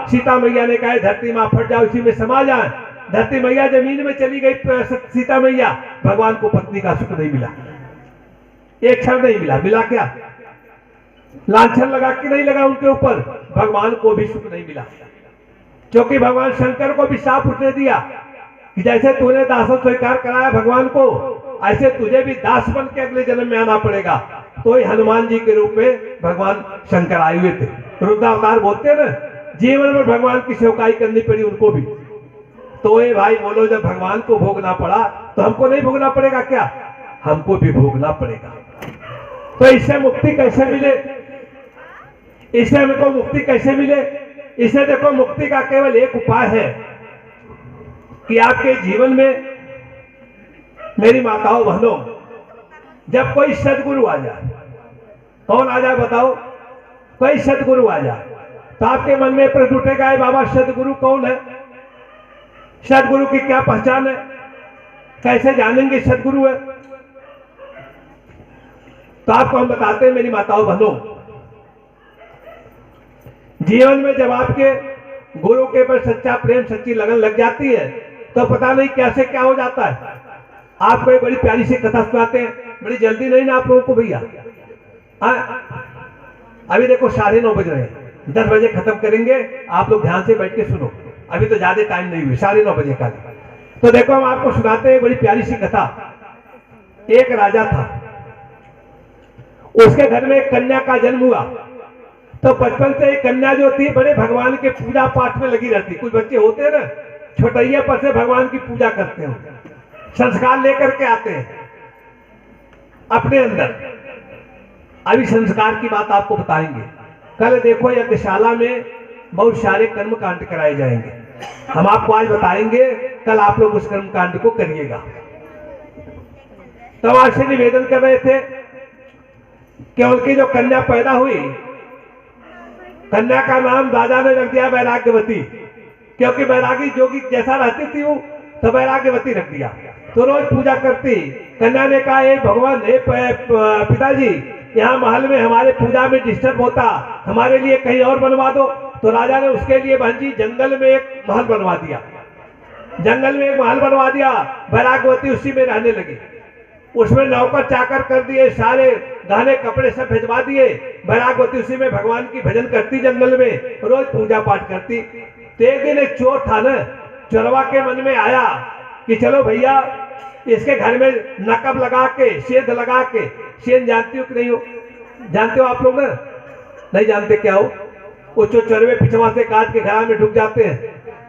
सीता मैया ने कहा धरती माँ फट जाओ, इसी में समा जाए। धरती मैया जमीन में चली गई, सीता मैया, भगवान को पत्नी का सुख नहीं मिला, एक क्षण नहीं मिला। मिला क्या? लांछन लगा कि नहीं लगा उनके ऊपर, भगवान को भी सुख नहीं मिला। क्योंकि भगवान शंकर को भी साफ उठने दिया कि जैसे तूने दासत्व स्वीकार कराया भगवान को, ऐसे तुझे भी दास बन के अगले जन्म में आना पड़ेगा। तो ही हनुमान जी के रूप में भगवान शंकर आए हुए थे। रुद्रावतार बोलते हैं ना, जीवन में भगवान की सेवकाई करनी पड़ी उनको भी। तो ये भाई बोलो, जब भगवान को भोगना पड़ा तो हमको नहीं भोगना पड़ेगा क्या? हमको भी भोगना पड़ेगा। तो इससे मुक्ति कैसे मिले? इससे हमको मुक्ति कैसे मिले? इसे देखो, मुक्ति का केवल एक उपाय है कि आपके जीवन में मेरी माताओं बहनों, जब कोई सदगुरु आ जाए, कौन आ जाए बताओ? कोई सदगुरु आ जाए तो आपके मन में प्रश्न उठेगा, बाबा सदगुरु कौन है? सदगुरु की क्या पहचान है? कैसे जानेंगे सदगुरु है? तो आपको हम बताते हैं मेरी माताओं बहनों, जीवन में जब आपके गुरु के पर सच्चा प्रेम, सच्ची लगन लग जाती है तो पता नहीं कैसे क्या हो जाता है। आपको एक बड़ी प्यारी सी कथा सुनाते हैं, बड़ी जल्दी नहीं ना आप लोगों को भैया। अभी देखो 9:30 बज रहे हैं, 10 बजे खत्म करेंगे, आप लोग ध्यान से बैठ के सुनो, अभी तो ज्यादा टाइम नहीं हुई, 9:30 बजे का। तो देखो हम आपको सुनाते हैं बड़ी प्यारी सी कथा। एक राजा था, उसके घर में एक कन्या का जन्म हुआ। तो बचपन से एक कन्या जो थी बड़े भगवान के पूजा पाठ में लगी रहती। कुछ बच्चे होते हैं ना, छोटैया पर से भगवान की पूजा करते हैं, संस्कार लेकर के आते हैं अपने अंदर। अभी संस्कार की बात आपको बताएंगे। कल देखो यज्ञशाला में बहुत सारे कर्म कांड कराए जाएंगे, हम आपको आज बताएंगे, कल आप लोग उस कर्म कांड को करिएगा। तो आज से निवेदन कर रहे थे कि उनकी जो कन्या पैदा हुई, कन्या का नाम राजा ने रख दिया वैराग्यवती, क्योंकि वैरागी जोगी जैसा रहती थी वो, तो वैराग्यवती रख दिया। तो रोज पूजा करती। कन्या ने कहा, हे भगवान, हे पिताजी, यहाँ महल में हमारे पूजा में डिस्टर्ब होता, हमारे लिए कहीं और बनवा दो। तो राजा ने उसके लिए बहन जी जंगल में एक महल बनवा दिया। जंगल में एक महल बनवा दिया, वैराग्यवती उसी में रहने लगी। उसमें नौकर चाकर कर दिए, सारे गहने कपड़े सब भिजवा दिए। वैराग्यवती उसी में भगवान की भजन करती, जंगल में रोज पूजा पाठ करती। तो एक दिन एक चोर था ना, चोरवा के मन में आया कि चलो भैया इसके घर में नकब लगा के, सेंध लगा के, सेंध जानती हो कि नहीं हो? जानते हो आप लोग ना? नहीं जानते क्या हो? वो चोरवे पिछवा से काट के घर में ढुक जाते हैं,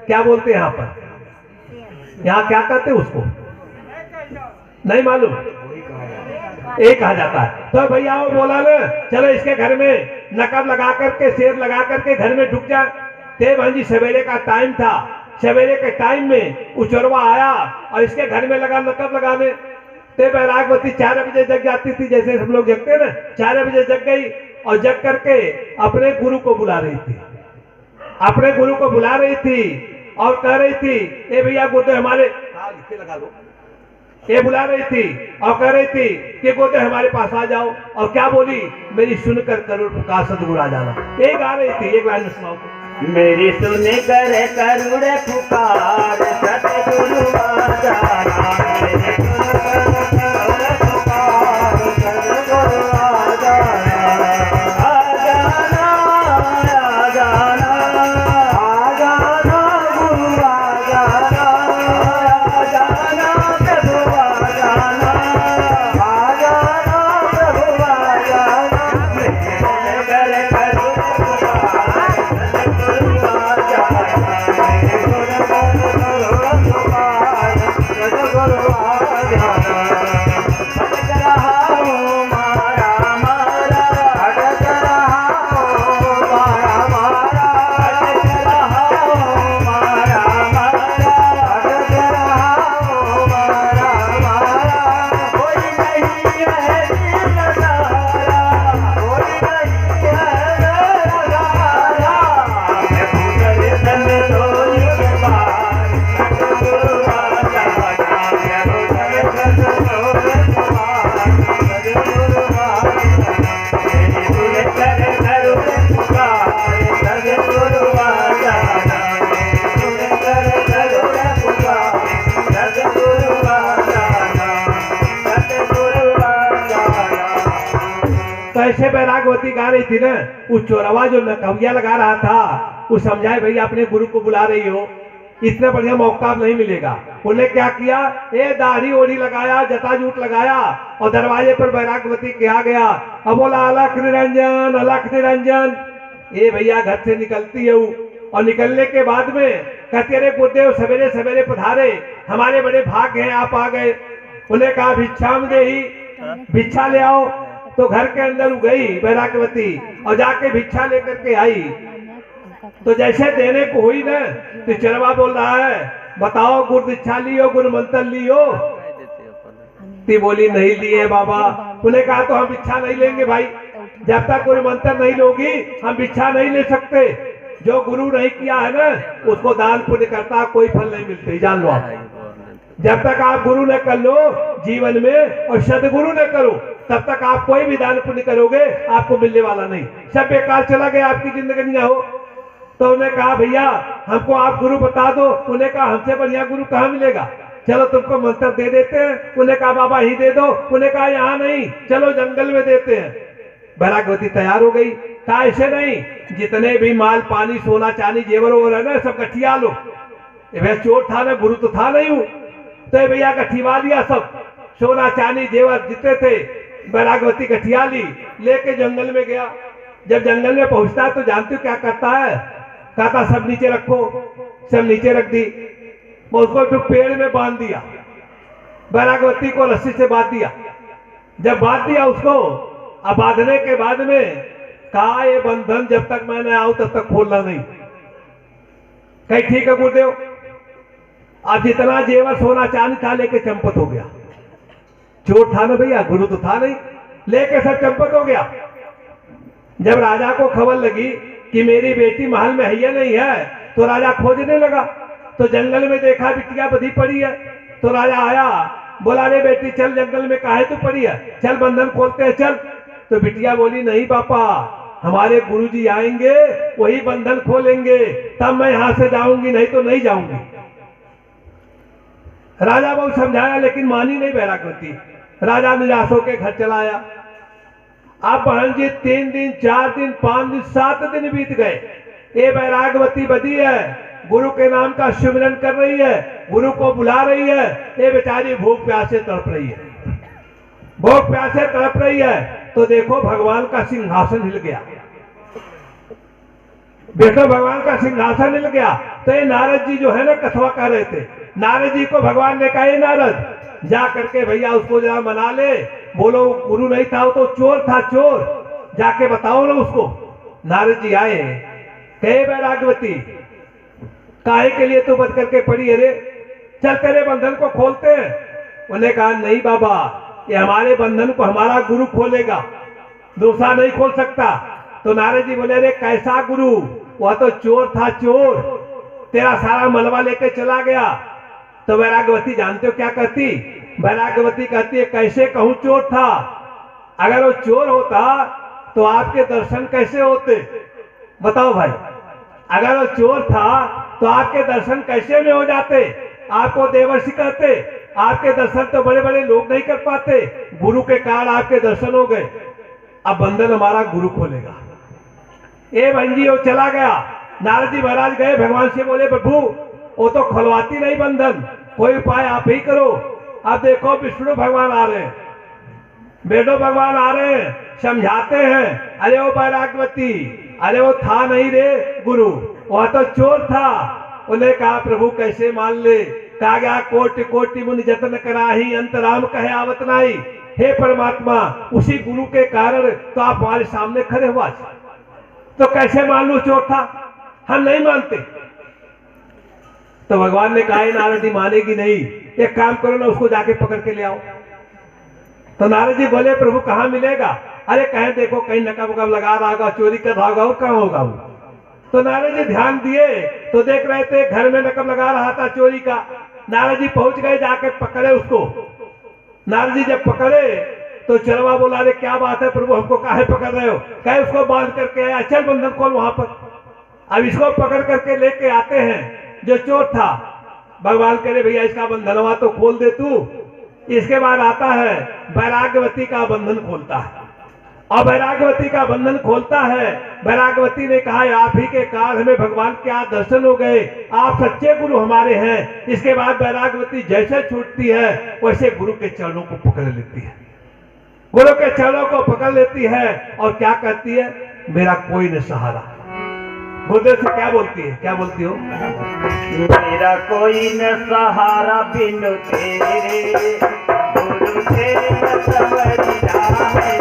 क्या बोलते हैं यहाँ पर? यहाँ क्या कहते हैं उसको? नहीं मालूम, एक कहा जाता है। तो भैया वो बोला ना, चलो इसके घर में नकब लगा करके, शेर लगा करके घर में ढुक जाए। ते भाई जी सवेरे का टाइम था, सवेरे के टाइम में उचरवा आया और इसके घर में लगा नकब लगाने। ते वैराग्यवती 4 बजे जग जाती थी, जैसे हम लोग जगते ना, 4 बजे जग गई और जग करके अपने गुरु को बुला रही थी, अपने गुरु को बुला रही थी और कह रही थी, ए भैया गोते हमारे लगा लो। ये बुला रही थी और कह रही थी कि गोते हमारे पास आ जाओ। और क्या बोली? मेरी सुनकर करुण पुकार सदगुरु आ जाना। एक गा रही थी, एक लाइन में सुनाओ। मेरी सुन कर करुण पुकार सतगुरु आ जाना, मेरी सुन कर करुण पुकार सतगुरु आ जाना, आ जाना, आ जाना, आ जाना गुरु आ जाना, आ जाना प्रभु आ जाना, आ जाना प्रभु आ जाना। मेरी सुन कर करुण पुकार कैसे बैरागवती गा रही थी ना, उस चोरवा जो नकविया लगा रहा था वो समझाए भैया अपने गुरु को बुला रही हो, इतना बढ़िया मौका नहीं मिलेगा। उन्हें क्या किया, ए दाढ़ी ओढ़ी लगाया, जटा जूट लगाया और दरवाजे पर बैरागवती के आ गया। अब बोला अलख निरंजन अलख निरंजन। ये भैया घर से निकलती है वो, और निकलने के बाद में कहते अरे गुरुदेव सवेरे सवेरे पधारे, हमारे बड़े भाग्य हैं आप आ गए। उन्हें कहा भिक्षा में दे ही, भिक्षा ले आओ। तो घर के अंदर गई बैरागवती और जाके भिक्षा लेकर के आई। तो जैसे देने को हुई ना, तो चरवा बोल रहा है बताओ गुरु दीक्षा लियो, गुरु मंत्र लियो। ती बोली नहीं लिए बाबा। उन्हें कहा तो हम भिक्षा नहीं लेंगे भाई, जब तक गुरु मंत्र नहीं लोगी हम भिक्षा नहीं ले सकते। जो गुरु नहीं किया है ना उसको दान पुण्य करता कोई फल नहीं मिलते, जान लो आप। जब तक आप गुरु न कर लो जीवन में और सदगुरु न करो तब तक आप कोई भी दान पुण्य करोगे आपको मिलने वाला नहीं, सब बेकार चला गया, आपकी जिंदगी ना हो। तो उन्हें कहा भैया हमको आप गुरु बता दो। उन्हें कहा हमसे बढ़िया गुरु कहाँ मिलेगा, चलो तुमको मंत्र दे देते हैं। उन्हें कहा बाबा ही दे दो। उन्हें कहा यहाँ नहीं, चलो जंगल में देते हैं। बैरागवती तैयार हो गई, कहा ऐसे नहीं, जितने भी माल पानी सोना चांदी जेवर वो है ना सब गठिया लो। भैया चोर था ना, गुरु तो था नहीं हूँ, तो भैया गठिया लिया सब सोना चांदी जेवर जितने थे। बैरागवती गठिया ली, लेके जंगल में गया। जब जंगल में पहुंचता है तो जानते हो क्या करता है, कहता सब नीचे रखो, सब नीचे रख दी। वो उसको तो पेड़ में बांध दिया, बैरागवती को रस्सी से बांध दिया। जब बांध दिया उसको, अब बांधने के बाद में कहा ये बंधन जब तक मैं न आऊं तब तक खोलना नहीं। कहीं ठीक है गुरुदेव। अब जितना जेवर सोना चांदी था लेके चंपत हो गया। चोर था ना भैया, गुरु तो था नहीं, लेके सब चंपत हो गया। जब राजा को खबर लगी कि मेरी बेटी महल में है नहीं है, तो राजा खोजने लगा। तो जंगल में देखा बिटिया बधी पड़ी है। तो राजा आया, बोला रे बेटी चल जंगल में काहे तू पड़ी है, चल बंधन खोलते हैं चल। तो बिटिया बोली नहीं पापा, हमारे गुरुजी आएंगे वही बंधन खोलेंगे, तब मैं यहां से जाऊंगी, नहीं तो नहीं जाऊंगी। राजा बहुत समझाया लेकिन मानी नहीं बैरागवती। राजा निराश होकर घर चला आया। अब बहन जी 3 दिन 4 दिन 5 दिन 7 दिन बीत गए। ये बैरागवती बदी है, गुरु के नाम का सिमरन कर रही है, गुरु को बुला रही है। ये बेचारी भूख प्यासे तड़प रही है, भूख प्यासे तड़प रही है। तो देखो भगवान का सिंहासन हिल गया, बेटो भगवान का सिंहासन हिल गया। तो ये नारद जी जो है ना कथवा कर रहे थे, नारद जी को भगवान ने कहा नारद जा करके भैया उसको जरा मना ले, बोलो गुरु नहीं था वो तो चोर था, चोर जाके बताओ ना उसको। नारद जी आए, कहे बैरागवती काहे के लिए तू बच करके पड़ी है रे, चल तेरे बंधन को खोलते हैं। उन्हें कहा नहीं बाबा, ये हमारे बंधन को हमारा गुरु खोलेगा, दूसरा नहीं खोल सकता। तो नारद जी बोले रे कैसा गुरु, वह तो चोर था चोर, तेरा सारा मलबा लेके चला गया। तो बैरागवती जानते हो क्या कहती, बैरागवती कहती है कैसे कहूं चोर था, अगर वो चोर होता तो आपके दर्शन कैसे होते, बताओ भाई। अगर वो चोर था तो आपके दर्शन कैसे में हो जाते, आपको देवर्षि कहते, आपके दर्शन तो बड़े बड़े लोग नहीं कर पाते, गुरु के कारण आपके दर्शन हो गए। अब बंधन हमारा गुरु खोलेगा। ए भंजी वो चला गया। नारद जी महाराज गए, भगवान से बोले प्रभु वो तो खुलवाती नहीं बंधन, कोई उपाय आप ही करो। अब देखो विष्णु भगवान आ रहे हैं, बेटो भगवान आ रहे हैं, समझाते हैं। अरे वो बैरागवती, अरे वो था नहीं रे गुरु, वह तो चोर था। उन्हें कहा प्रभु कैसे मान ले, कहा गया कोटि कोटि मुनि जतन कराही, अंतराम कहे आवत नाही। हे परमात्मा, उसी गुरु के कारण तो आप हमारे सामने खड़े हुआ, तो कैसे मान लो चोर था, हम नहीं मानते। तो भगवान ने कहा नारद जी मानेगी नहीं, एक काम करो ना उसको जाके पकड़ के ले आओ। तो नारद जी बोले प्रभु कहाँ मिलेगा, अरे कहें देखो कहीं नकब वकब लगा रहा होगा, चोरी कर रहा होगा, कहाँ होगा वो। तो नारद जी ध्यान दिए तो देख रहे थे घर में नकब लगा रहा था चोरी का। नारद जी पहुंच गए, जाके पकड़े उसको। नारद जी जब पकड़े तो चरवा बोला अरे क्या बात है प्रभु, हमको काहे पकड़ रहे हो, कहे उसको बांध करके आया, चल बंधन खोल वहां पर। अब इसको पकड़ करके लेके आते हैं जो चोर था। भगवान कह रहे भैया इसका बंधनवा तो खोल दे तू। इसके बाद आता है बैरागवती का बंधन खोलता है। और वैराग्यवती का बंधन खोलता है। वैराग्यवती ने कहा आप ही के कारण हमें भगवान के आज दर्शन हो गए, आप सच्चे गुरु हमारे हैं। इसके बाद वैराग्यवती जैसे छूटती है वैसे गुरु के चरणों को पकड़ लेती है, गुरु के चरणों को पकड़ लेती है और क्या कहती है, मेरा कोई न सहारा। गुरुदेव से क्या बोलती है, क्या बोलती हो? मेरा कोई न सहारा बिनु तेरे, गुरु देव समझिया है।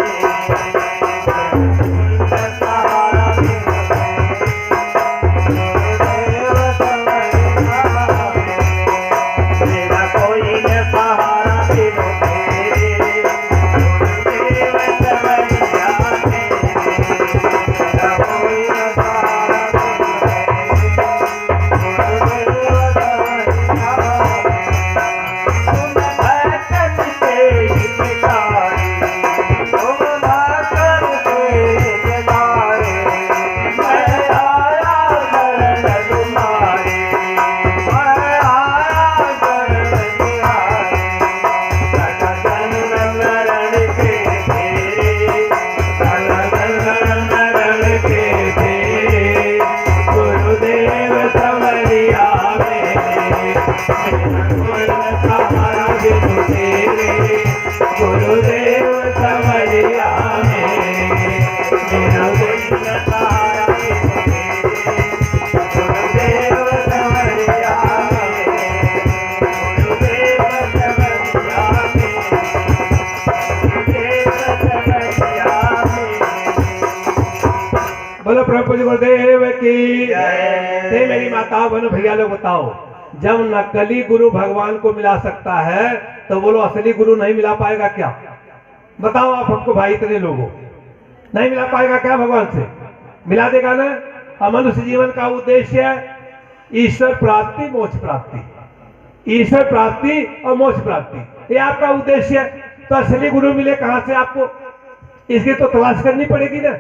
बोलो प्रभु गुरुदेव की जय। मेरी माता बहनों भैया लोग बताओ, जब नकली गुरु भगवान को मिला सकता है तो बोलो असली गुरु नहीं मिला पाएगा क्या? बताओ आप हमको भाई, इतने लोगों नहीं मिला पाएगा क्या भगवान से? मिला देगा ना। और मनुष्य जीवन का उद्देश्य है ईश्वर प्राप्ति, मोक्ष प्राप्ति, ईश्वर प्राप्ति और मोक्ष प्राप्ति, ये आपका उद्देश्य है। तो असली गुरु मिले कहां से आपको? इसकी तो तलाश करनी पड़ेगी ना।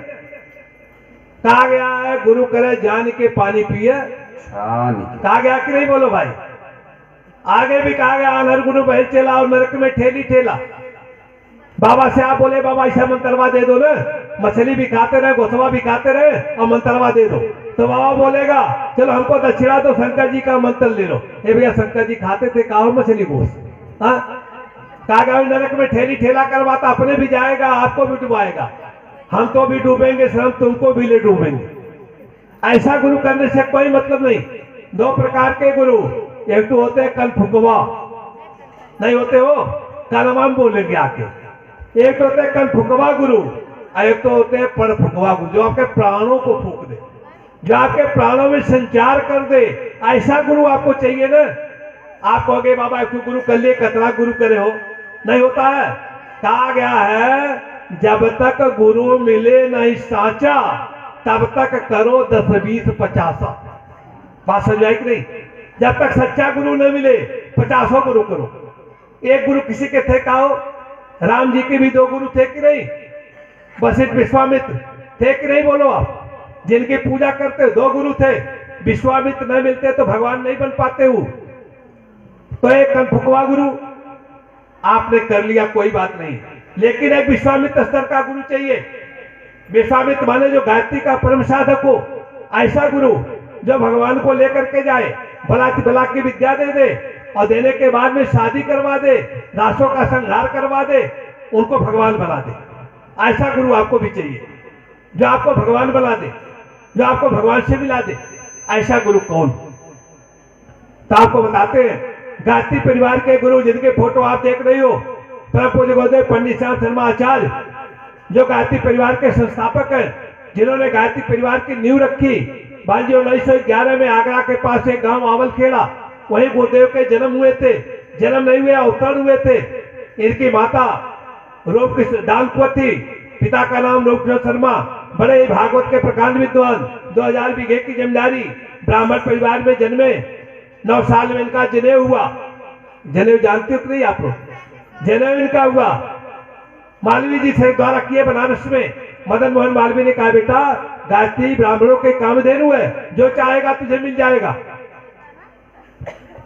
कहा गया है गुरु करे जान के पानी पिए, कहा गया कि नहीं? बोलो भाई। आगे भी कहा गया अनहर गुरु बहल चला और नरक में ठेली ठेला। बाबा से आप बोले बाबा ऐसा मंत्रवा दे दो ना, मछली भी खाते रहे, गोसवा भी खाते रहे और मंत्रवा दे दो, तो बाबा बोलेगा चलो हमको दक्षिणा दो, शंकर जी का मंत्र ले लो। ये भैया शंकर जी खाते थे कहा मछली गोश्त? कहा गया नरक में ठेली ठेला करवाता, अपने भी जाएगा आपको भी डुबाएगा, हम तो भी डूबेंगे, स्वयं तुमको भी ले डूबेंगे। ऐसा गुरु करने से कोई मतलब नहीं। दो प्रकार के गुरु, एक तो होते हैं कल फुकवा, नहीं होते हो कानवान बोलेंगे आके। एक तो होते हैं कल फुकवा गुरु, एक तो होते हैं पड़ फुकवा गुरु, जो आपके प्राणों को फूक दे, जो आपके प्राणों में संचार कर दे। ऐसा गुरु आपको चाहिए ना। आप कहोगे बाबा एक गुरु कर लिए, कितना गुरु करे हो? नहीं होता है। कहा गया है जब तक गुरु मिले नहीं साचा, तब तक करो 10 20 50। बात समझ आई कि नहीं? जब तक सच्चा गुरु न मिले 50 गुरु करो। एक गुरु किसी के थे कहो, राम जी के भी 2 गुरु थे कि नहीं? वशिष्ठ विश्वामित्र थे कि नहीं? बोलो आप। जिनकी पूजा करते 2 गुरु थे। विश्वामित्र न मिलते तो भगवान नहीं बन पाते हो। तो एक कनफुकवा गुरु आपने कर लिया, कोई बात नहीं, लेकिन एक विश्वामित्र स्तर का गुरु चाहिए। विश्वामित्र माने जो गायत्री का परम साधक हो, ऐसा गुरु जो भगवान को लेकर के जाए, भला की विद्या दे दे और देने के बाद में शादी करवा दे, दासों का संहार करवा दे, उनको भगवान बना दे। ऐसा गुरु आपको भी चाहिए जो आपको भगवान बना दे, जो आपको भगवान से मिला दे। ऐसा गुरु कौन? तो आपको बताते हैं गायत्री परिवार के गुरु जिनके फोटो आप देख रही हो, परम पूज्य गुरुदेव पंडित श्याम शर्मा आचार्य, जो गायत्री परिवार के संस्थापक हैं, जिन्होंने गायत्री परिवार की नींव रखी। 1911 में आगरा के पास एक गांव आवलखेड़ा, वहीं गुरुदेव के जन्म हुए थे। जन्म नहीं हुए, अवतरण हुए थे। इनकी माता रूपकृष्ण दानकुंवर थी, पिता का नाम रूपकृष्ण शर्मा, बड़े ही भागवत के प्रकांड विद्वान, 2000 बीघे की जमींदारी, ब्राह्मण परिवार में जन्मे। 9 साल में इनका जनेऊ हुआ। जनेऊ जानते हो कि नहीं आप लोग? जनेऊ इनका हुआ मालवीय जी से द्वारा किए बनारस में। मदन मोहन मालवीय ने कहा बेटा गायत्री ब्राह्मणों के कामधेनु है, जो चाहेगा तुझे मिल जाएगा।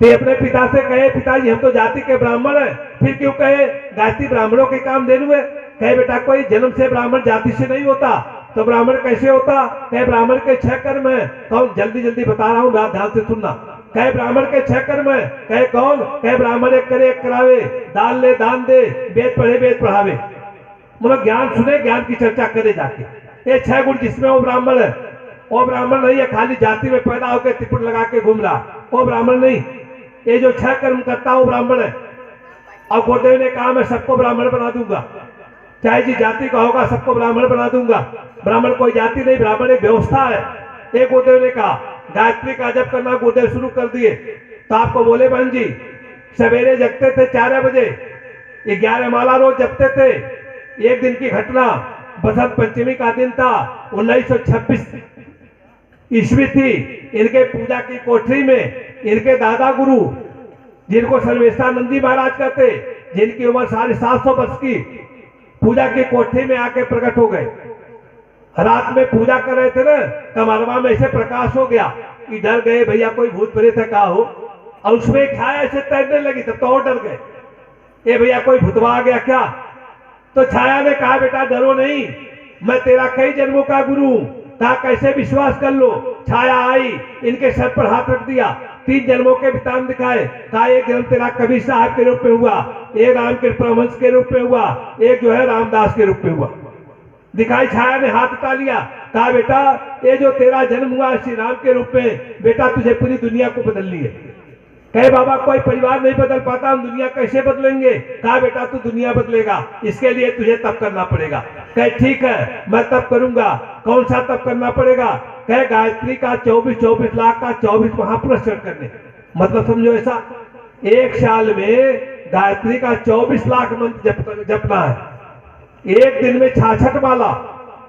ते अपने पिता से कहे पिताजी हम तो जाति के ब्राह्मण हैं, फिर क्यों कहे गायत्री ब्राह्मणों के काम देने? कहे बेटा कोई जन्म से ब्राह्मण जाति से नहीं होता, तो ब्राह्मण कैसे होता? कहे ब्राह्मण के 6 कर्म है। कौन? जल्दी जल्दी बता रहा हूँ, बात ध्यान से सुनना। कहे ब्राह्मण के 6 कर्म है। कहे कौन? कहे ब्राह्मण एक करे एक करावे, दान ले दान दे, वेद पढ़े वेद पढ़ावे। मतलब ज्ञान सुने, ज्ञान की चर्चा करे जाके। ये 6 गुण जिसमें वो ब्राह्मण है। वो ब्राह्मण नहीं है खाली जाति में पैदा होकर त्रिपुट लगा के घूम रहा, वो ब्राह्मण नहीं। ये जो 6 कर्म करता है वो ब्राह्मण है। और गुरुदेव ने कहा मैं सबको ब्राह्मण बना दूंगा, चाहे जी जाति का होगा सबको ब्राह्मण बना दूंगा। ब्राह्मण कोई जाति नहीं, ब्राह्मण एक व्यवस्था है। एक गुरुदेव ने कहा गायत्री का जप करना गुरुदेव शुरू कर दिए, तो आपको बोले बहन जी सवेरे जगते थे 4 बजे, 11 माला रोज जपते थे। एक दिन की घटना, बसंत पंचमी का दिन था, 1926 ईस्वी थी। इनके पूजा की कोठरी में इनके दादा गुरु, जिनको सर्वेश्वरानंद जी महाराज कहते, जिनकी उम्र 750 वर्ष की, पूजा की कोठरी में आके प्रकट हो गए। रात में पूजा कर रहे थे ना, कमरवा में ऐसे प्रकाश हो गया कि डर गए भैया कोई भूत प्रेत है का हो। और उसमें छाया ऐसे तैरने लगी, तब तो और डर गए, ये भैया कोई भूतवा आ गया क्या? तो छाया ने कहा बेटा डरो नहीं, मैं तेरा कई जन्मों का गुरु हूं। कहा कैसे? विश्वास कर लो। छाया आई, इनके सर पर हाथ रख दिया, 3 जन्मों के वृतांत दिखाए। कहा एक जन्म तेरा कबीर साहब के रूप में हुआ, एक रामकृष्ण परमहंस के रूप में हुआ, एक जो है रामदास के रूप में हुआ। दिखाई छाया ने हाथ उठा लिया। कहा बेटा ये जो तेरा जन्म हुआ श्री राम के रूप में, बेटा तुझे पूरी दुनिया को बदल ली है। कहे बाबा कोई परिवार नहीं बदल पाता, हम दुनिया कैसे बदलेंगे? कहा बेटा तू दुनिया बदलेगा, इसके लिए तुझे तप करना पड़ेगा। कहे ठीक है मैं तप करूंगा। कौन सा तप करना पड़ेगा? कहे गायत्री का 24 लाख का 24 महापुरुष करने। मतलब समझो ऐसा, 1 साल में गायत्री का 24 लाख मंत्र जपना है। एक दिन में 66 माला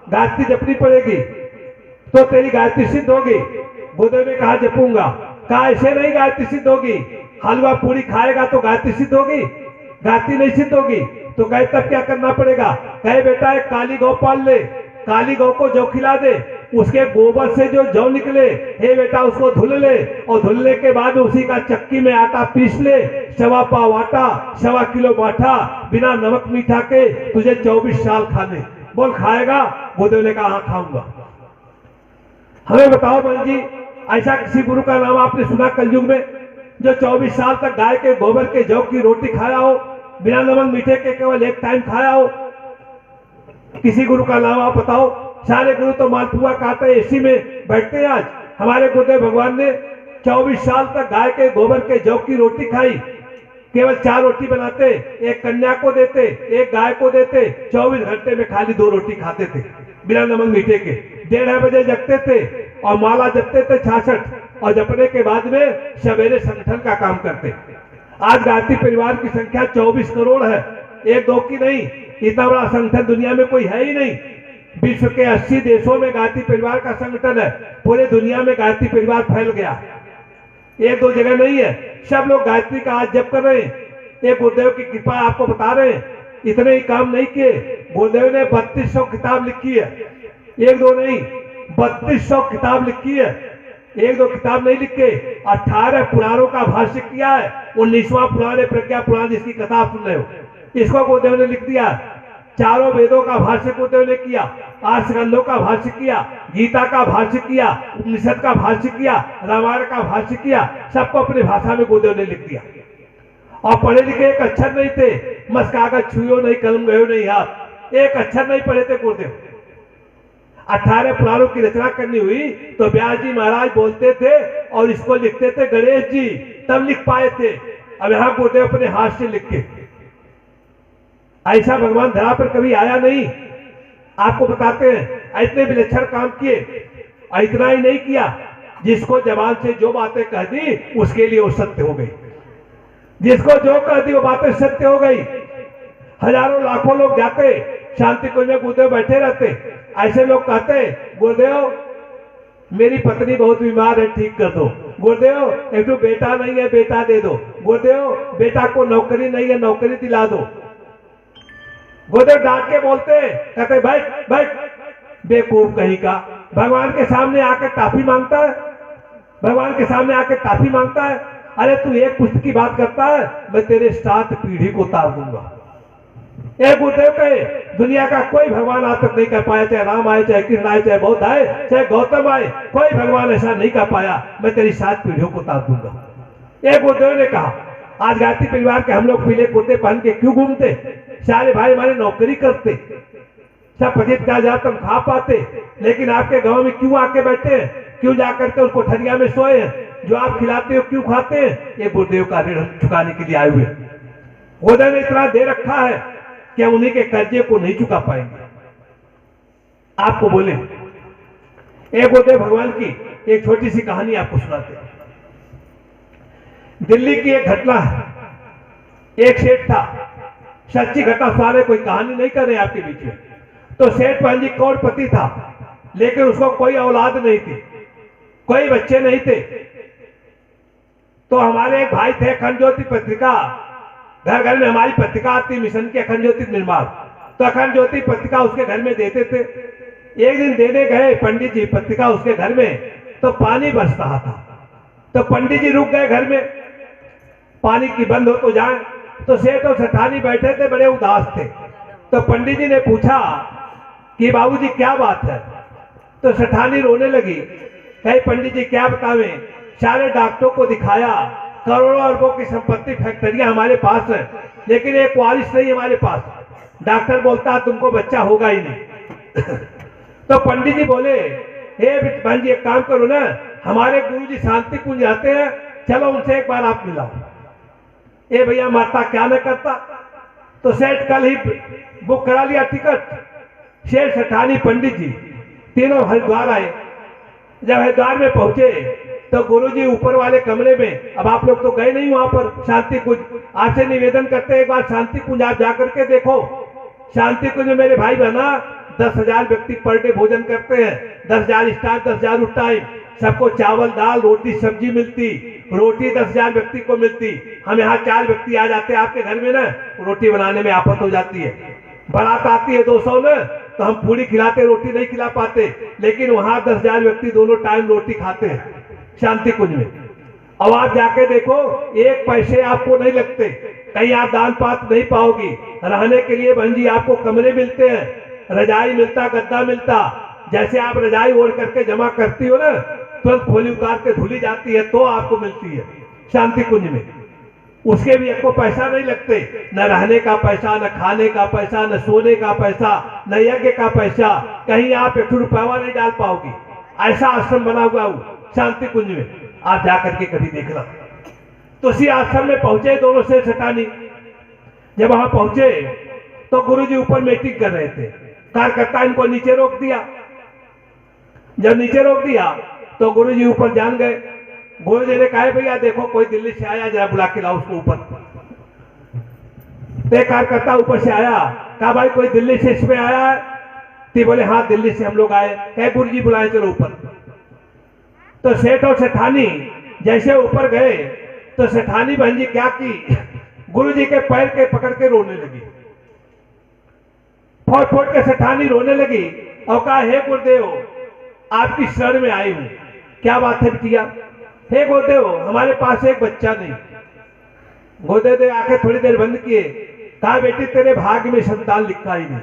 गायत्री जपनी पड़ेगी, तो तेरी गायत्री सिद्ध होगी। गुरुदेव ने कहा जपूंगा। कहा ऐसे नहीं गायत्री सिद्ध होगी, हलवा पूरी खाएगा तो गायत्री सिद्ध होगी? गायत्री नहीं सिद्ध होगी। तो कहे तब क्या करना पड़ेगा? कहे बेटा एक काली गौ पाल ले, काली गौ को जौ खिला दे, उसके गोबर से जो जौ निकले हे बेटा उसको धुल ले, और धुलने के बाद उसी का चक्की में आटा पीस ले, 1.25 पाव आटा, 1.25 किलो माठा, बिना नमक मीठा के तुझे 24 साल खाने। बोल खाएगा? गुरुदेव ने कहा हाँ खाऊंगा। हमें बताओ बहन जी, ऐसा किसी गुरु का नाम आपने सुना कलयुग में जो 24 साल तक गाय के गोबर के जौ की रोटी खाया हो, बिना नमक मीठे के केवल एक टाइम खाया हो? किसी गुरु का नाम आप बताओ। सारे गुरु तो मालपुआ खाते एसी में बैठते हैं। आज हमारे गुरुदेव भगवान ने 24 साल तक गाय के गोबर के जौ की रोटी खाई, केवल 4 रोटी बनाते, एक कन्या को देते, एक गाय को देते, 24 घंटे में खाली 2 रोटी खाते थे बिना नमक मीठे के। 1:30 बजे जगते थे और माला जपते थे 66, और जपने के बाद में सवेरे संगठन का काम करते। आज गायत्री परिवार की संख्या 24 करोड़ है, 1-2 की नहीं। इतना बड़ा संगठन दुनिया में कोई है ही नहीं। विश्व के 80 देशों में गायत्री परिवार का संगठन है। पूरे दुनिया में गायत्री परिवार फैल गया, 1-2 जगह नहीं है। सब लोग गायत्री का आज जप कर रहे हैं। ये गुरुदेव की कृपा आपको बता रहे हैं। इतने ही काम नहीं किए, गुरुदेव ने 3200 किताब लिखी है, 1-2 नहीं 3200 किताब लिखी है। 1-2 किताब नहीं लिख के 18 पुराणों का भाष्य किया है। 19वां पुराण है प्रज्ञा पुराण, जिसकी कथा आप सुन रहे हो, इसको गुरुदेव ने लिख दिया। 4 वेदों का भाष्य गुरुदेव ने किया, 8 स्कंदों का भाष्य किया, गीता का भाष्य किया, उपनिषद का भाष्य किया, रामायण का भाष्य किया। सबको अपनी भाषा में गुरुदेव ने लिख दिया। और पढ़े लिखे एक अक्षर नहीं थे, मस कागज छुयो नहीं, कलम गयो नहीं हाथ, एक अक्षर नहीं पढ़े थे गुरुदेव। 18 पुराणों की रचना करनी हुई तो व्यास जी महाराज बोलते थे और इसको लिखते थे गणेश जी, तब लिख पाए थे। अब यहाँ गुरुदेव अपने हाथ से लिख के, ऐसा भगवान धरा पर कभी आया नहीं। आपको बताते हैं इतने विलक्षण काम किए। इतना ही नहीं किया, जिसको जबान से जो बातें कह दी उसके लिए वो सत्य हो गई। जिसको जो कह दी वो बातें सत्य हो गई। हजारों लाखों लोग जाते शांति कुंज में, गुरुदेव बैठे रहते। ऐसे लोग कहते गुरुदेव मेरी पत्नी बहुत बीमार है, ठीक कर दो। गुरुदेव एक तो बेटा नहीं है, बेटा दे दो। गुरुदेव बेटा को नौकरी नहीं है, नौकरी दिला दो। गुरुदेव डांट के बोलते, कहते बैठ बैठ, बेवकूफ कहीं का। भगवान के सामने आके टाफी मांगता है, भगवान के सामने आके टाफी मांगता है। अरे तू एक पुष्ट की बात करता है, मैं तेरे 7 पीढ़ी को उतार दूंगा। एक गुरुदेव कहे दुनिया का कोई भगवान आज तक नहीं कर पाया, चाहे राम आए, चाहे कृष्ण आए, चाहे बौद्ध आए, चाहे गौतम आए, कोई भगवान ऐसा नहीं कर पाया, मैं तेरी 7 पीढ़ियों को उतार दूंगा। एक गुरुदेव ने कहा आज गायत्री परिवार के हम लोग पीले कुर्ते पहन के क्यों घूमते? सारे भाई हमारे नौकरी करते, सब 50,000 तनख्वाह पाते, लेकिन आपके गांव में क्यों आके बैठे हैं? क्यों जाकर के उस कोठरिया में सोए हैं? जो आप खिलाते हो क्यों खाते हैं? ये गुरुदेव का ऋण चुकाने के लिए आए हुए। गुरुदेव ने इतना दे रखा है कि हम उन्हीं के कर्जे को नहीं चुका पाएंगे। आपको बोले एक गुरुदेव भगवान की एक छोटी सी कहानी आपको सुनाते हैं। दिल्ली की एक घटना है। एक सेठ था, सच्ची घटना सारे, कोई कहानी नहीं कर रहे आपके बीच में। तो सेठ पान जी करोड़पति था, लेकिन उसको कोई औलाद नहीं थी, कोई बच्चे नहीं थे। तो हमारे एक भाई थे, अखंड ज्योति पत्रिका, घर घर में हमारी पत्रिका आती, मिशन की अखंड ज्योति निर्माण। तो अखंड ज्योति पत्रिका उसके घर में देते थे। एक दिन देने गए पंडित जी पत्रिका उसके घर में, तो पानी बरस रहा था। तो पंडित जी रुक गए घर में, पानी की बंद हो तो जाए। तो सेठ और सेठानी बैठे थे, बड़े उदास थे। तो पंडित जी ने पूछा कि बाबूजी क्या बात है? तो सेठानी रोने लगी, कहे पंडित जी क्या बतावे, सारे डॉक्टरों को दिखाया, करोड़ों अरबों की संपत्ति फैक्ट्रियां हमारे पास है, लेकिन एक वारिस नहीं हमारे पास। डॉक्टर बोलता तुमको बच्चा होगा ही नहीं। तो पंडित जी बोले हे बहन जी एक काम करो ना, हमारे गुरु जी शांति कुंज जाते हैं, चलो उनसे एक बार आप मिलाओ। ए भैया मरता क्या न करता। तो सेठ कल ही बुक करा लिया टिकट। सेठ सेठानी पंडित जी तीनों हरिद्वार आए। जब हरिद्वार में पहुंचे तो गुरुजी ऊपर वाले कमरे में, अब आप लोग तो गए नहीं वहां पर शांति कुंज, आपसे निवेदन करते एक बार शांति कुंज आप जाकर के देखो। शांति कुंज में मेरे भाई बहना 10,000 व्यक्ति पर डे भोजन करते हैं, 10,000 स्टाफ, 10,000 टाइम, सबको चावल दाल रोटी सब्जी मिलती, रोटी 10,000 व्यक्ति को मिलती। हम यहाँ 4 व्यक्ति आ जाते हैं आपके घर में ना, रोटी बनाने में आफत हो जाती है। बारात आती है 200 न, तो हम पूरी खिलाते, रोटी नहीं खिला पाते, लेकिन वहां 10,000 व्यक्ति दोनों टाइम रोटी खाते हैं शांति कुंज में। अब आप जाके देखो, एक पैसे आपको नहीं लगते, कहीं आप दान पात्र नहीं पाओगी। रहने के लिए बहन जी आपको कमरे मिलते हैं, रजाई मिलता, गद्दा मिलता। जैसे आप रजाई ओढ़ करके जमा करती हो ना, तुरंत खोली उतार के धुली जाती है तो आपको मिलती है शांति कुंज में। उसके भी आपको पैसा नहीं लगते, न रहने का पैसा, न खाने का पैसा, न सोने का पैसा, न यज्ञ का पैसा, कहीं आप 1 रुपया नहीं डाल पाओगी। ऐसा आश्रम बना हुआ शांति कुंज में, आप जाकर के कभी देखना। तो उसी आश्रम में पहुंचे दोनों से सेठानी। जब वहां पहुंचे तो गुरुजी ऊपर मीटिंग कर रहे थे, कार्यकर्ता इनको नीचे रोक दिया। जब नीचे रोक दिया तो गुरुजी ऊपर जान गए। गुरुजी ने कहा भैया देखो कोई दिल्ली से आया, जरा बुला के लाओ उसको ऊपर। तो कार्यकर्ता ऊपर से आया, कहा भाई कोई दिल्ली से इसमें आया है? तो बोले हाँ दिल्ली से हम लोग आए। कहे गुरुजी बुलाए चलो ऊपर। तो सेठ और सेठानी जैसे ऊपर गए तो सेठानी बहन जी क्या की, गुरुजी के पैर के पकड़ के रोने लगी। फोट फोट के सेठानी रोने लगी और कहा हे गुरुदेव आपकी शरण में आई हूं। क्या बात है बिटिया? हे गुरुदेव हमारे पास एक बच्चा नहीं। गुरुदेव ने आके थोड़ी देर बंद किए, कहा बेटी तेरे भाग्य में संतान लिखा ही नहीं।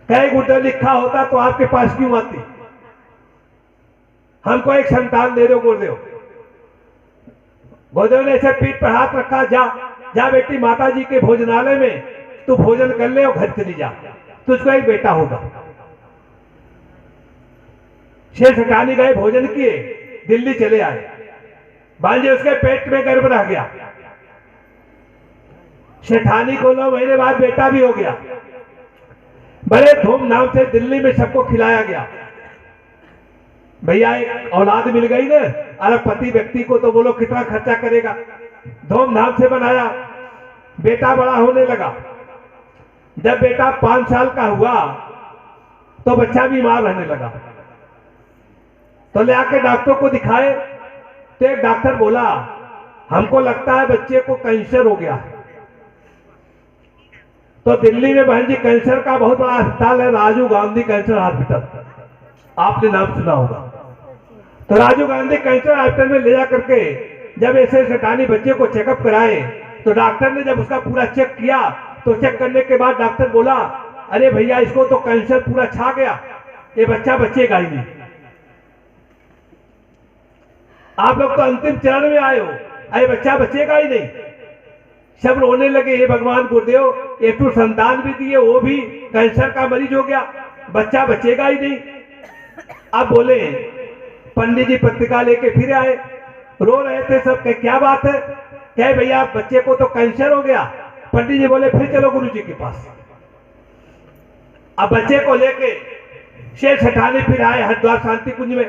कहे गुरुदेव लिखा होता तो आपके पास क्यों आती? हमको एक संतान दे दो गुरुदेव। गुरुदेव ने ऐसे पीठ पर हाथ रखा, जा जा बेटी माता जी के भोजनालय में तू भोजन कर ले और घर चली जा, तुझको एक बेटा होगा। शेष सेठानी गए, भोजन किए, दिल्ली चले आए। भांजे उसके पेट में गर्भ रह गया। सेठानी को 9 महीने बाद बेटा भी हो गया। बड़े धूमधाम से दिल्ली में सबको खिलाया गया। भैया एक औलाद मिल गई ना, अरबपति व्यक्ति को, तो बोलो कितना खर्चा करेगा। धूमधाम से बनाया, बेटा बड़ा होने लगा। जब बेटा 5 साल का हुआ तो बच्चा बीमार रहने लगा। तो ले आके डॉक्टर को दिखाए तो एक डॉक्टर बोला हमको लगता है बच्चे को कैंसर हो गया। तो दिल्ली में बहन जी कैंसर का बहुत बड़ा अस्पताल है, राजीव गांधी कैंसर हॉस्पिटल, आपने नाम सुना होगा। तो राजीव गांधी कैंसर हॉस्पिटल में ले जा करके जब ऐसे सेठानी बच्चे को चेकअप कराए तो डॉक्टर ने जब उसका पूरा चेक किया तो चेक करने के बाद डॉक्टर बोला, अरे भैया इसको तो कैंसर पूरा छा गया, ये बच्चा बचेगा ही नहीं। आप लोग तो अंतिम चरण में आए हो, अरे बच्चा बचेगा ही नहीं। सब रोने लगे, हे भगवान गुरुदेव, एक तो संतान भी दिए, वो भी कैंसर का मरीज हो गया, बच्चा बचेगा ही नहीं। अब बोले, पंडित जी पत्रिका लेके फिर आए, रो रहे थे सब, क्या बात है? क्या भैया बच्चे को तो कैंसर हो गया। पंडित जी बोले फिर चलो गुरु जी के पास। अब बच्चे को लेके शेर सेठानी फिर आए हरिद्वार शांति कुंज में,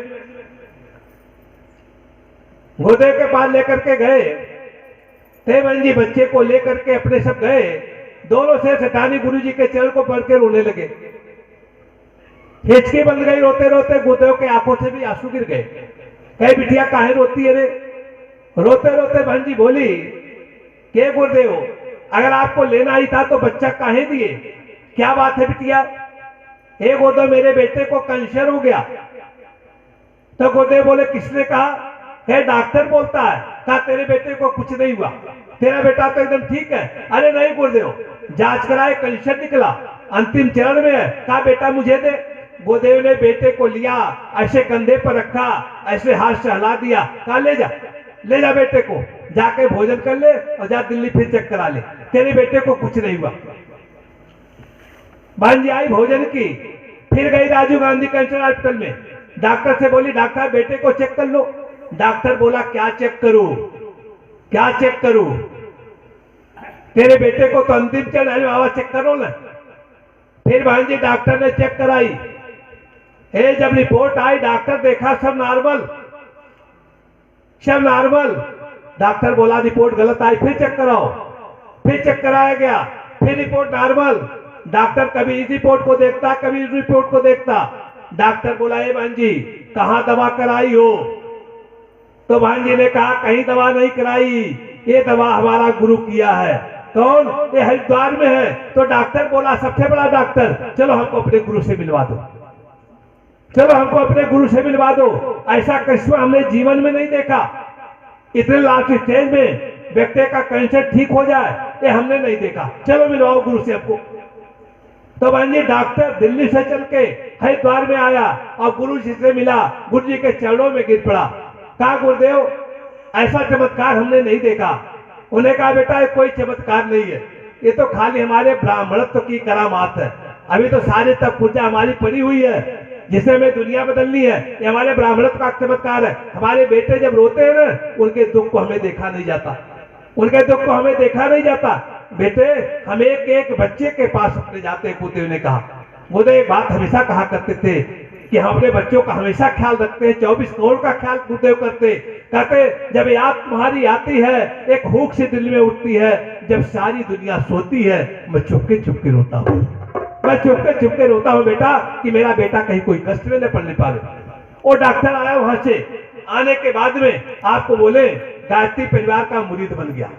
गुरुदेव के पास लेकर के गए। तेवन जी बच्चे को लेकर के अपने सब गए, दोनों शेर सेठानी गुरु जी के चरण को पढ़ के रोने लगे। हिचकी बंद गई, रोते रोते गुरुदेव के आंखों से भी आंसू गिर गए। कहे बिटिया काहे रोती है रे? रोते रोते बहन जी बोली, के गुरुदेव, अगर आपको लेना ही था तो बच्चा काहे दिए? क्या बात है बिटिया? हे गुरुदेव, मेरे बेटे को कैंसर हो गया। तो गुरुदेव बोले किसने कहा? है डॉक्टर बोलता है। कहा तेरे बेटे को कुछ नहीं हुआ, तेरा बेटा तो एकदम ठीक है। अरे नहीं गुरुदेव, जांच कराए कैंसर निकला, अंतिम चरण में है। कहा बेटा मुझे दे। गुरुदेव ने बेटे को लिया, ऐसे कंधे पर रखा, ऐसे हाथ सहला दिया, कहा ले जा, ले जा बेटे को, जाके भोजन कर ले और जा दिल्ली फिर चेक करा ले, तेरे बेटे को कुछ नहीं हुआ। बहन जी आई, भोजन की, फिर गई राजीव गांधी कैंसर हॉस्पिटल में, डॉक्टर से बोली डॉक्टर बेटे को चेक कर लो। डॉक्टर बोला क्या चेक करूं, क्या चेक करूं? तेरे बेटे को तो अंतिम चरण है बाबा, चेक करो ना। फिर बहन जी डॉक्टर ने चेक कराई, जब रिपोर्ट आई डॉक्टर देखा सब नॉर्मल, सब नॉर्मल। डॉक्टर बोला रिपोर्ट गलत आई, फिर चेक कराओ। फिर चेक कराया गया, फिर रिपोर्ट नॉर्मल। डॉक्टर कभी इस रिपोर्ट को देखता, कभी इस रिपोर्ट को देखता। डॉक्टर बोला हे बहन जी कहां दवा कराई हो? तो बहन जी ने कहा कहीं दवा नहीं कराई, ये दवा हमारा गुरु किया है। कौन? ये हरिद्वार में है। तो डॉक्टर बोला सबसे बड़ा डॉक्टर, चलो हमको अपने गुरु से मिलवा दो, चलो हमको अपने गुरु से मिलवा दो। ऐसा करिश्मा हमने जीवन में नहीं देखा, इतने लास्ट स्टेज में व्यक्ति का कैंसर ठीक हो जाए, ये हमने नहीं देखा, चलो मिलवाओ गुरु से हमको। तो बहन जी डॉक्टर दिल्ली से चल के हरिद्वार में आया और गुरु जी से मिला, गुरु जी के चरणों में गिर पड़ा। कहा गुरुदेव ऐसा चमत्कार हमने नहीं देखा। उन्हें कहा बेटा ये कोई चमत्कार नहीं है, ये तो खाली हमारे ब्राह्मणत्व की करामात है। अभी तो सारे तक पूजा हमारी पड़ी हुई है, जिससे हमें दुनिया बदलनी है, ये हमारे ब्राह्मणत्व का चमत्कार है। हमारे बेटे जब रोते हैं ना, उनके दुख को हमें देखा नहीं जाता, उनके दुख को हमें देखा नहीं जाता। बेटे हम एक एक बच्चे के पास अपने जाते, गुरुदेव ने कहा, गुरुदेव एक बात हमेशा कहा करते थे कि हम अपने बच्चों का हमेशा ख्याल रखते हैं, 24 करोड़ का ख्याल गुरुदेव करते। कहते जब याद तुम्हारी आती है, एक हुक से दिल में उठती है, जब सारी दुनिया सोती है, मैं चुपके चुपके रोता हूँ, मैं चुपके चुपके रोता हूँ बेटा कि मेरा बेटा कहीं कोई कष्ट में न पड़ने पाए। वो डॉक्टर आया, वहां से आने के बाद में आपको बोले गायत्री परिवार का मुरीद बन गया।